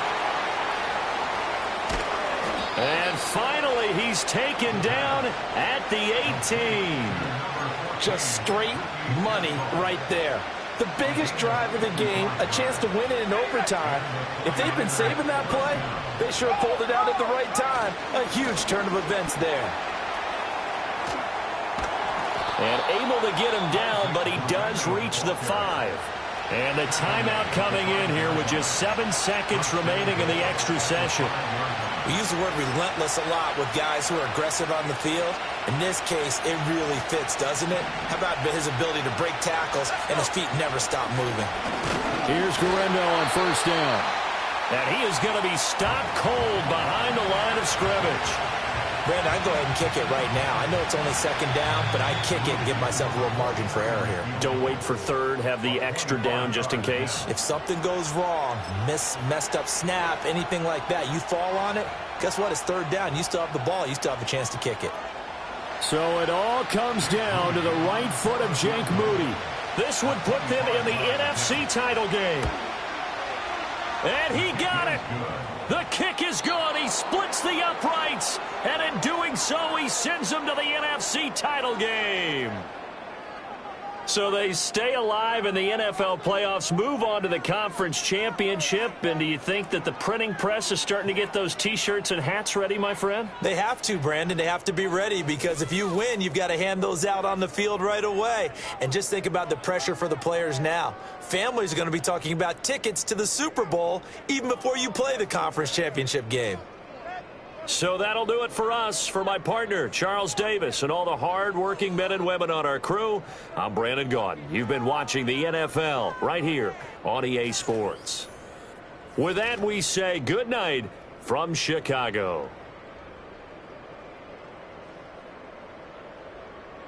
[SPEAKER 1] And finally, he's taken down at the 18.
[SPEAKER 3] Just straight money right there. The biggest drive of the game, a chance to win it in overtime. If they've been saving that play, they sure pulled it out at the right time. A huge turn of events there.
[SPEAKER 1] And able to get him down, but he does reach the 5. And the timeout coming in here with just 7 seconds remaining in the extra session.
[SPEAKER 2] We use the word relentless a lot with guys who are aggressive on the field. In this case, it really fits, doesn't it? How about his ability to break tackles and his feet never stop moving?
[SPEAKER 6] Here's Guerrero on first down.
[SPEAKER 1] And he is going to be stopped cold behind the line of scrimmage.
[SPEAKER 2] Brandon, I'd go ahead and kick it right now. I know it's only 2nd down, but I'd kick it and give myself a little margin for error here.
[SPEAKER 1] Don't wait for 3rd. Have the extra down just in case.
[SPEAKER 2] If something goes wrong, messed up snap, anything like that, you fall on it, guess what? It's 3rd down. You still have the ball. You still have a chance to kick it.
[SPEAKER 6] So it all comes down to the right foot of Jake Moody.
[SPEAKER 1] This would put them in the NFC title game. And he got it. The kick is good. He splits the uprights. And in doing so, he sends them to the NFC title game. So they stay alive in the NFL playoffs, move on to the conference championship. And do you think that the printing press is starting to get those T-shirts and hats ready, my friend?
[SPEAKER 2] They have to, Brandon. They have to be ready because if you win, you've got to hand those out on the field right away. And just think about the pressure for the players now. Families are going to be talking about tickets to the Super Bowl even before you play the conference championship game.
[SPEAKER 1] So that'll do it for us. For my partner, Charles Davis, and all the hard-working men and women on our crew, I'm Brandon Gaudin. You've been watching the NFL right here on EA Sports. With that, we say good night from Chicago.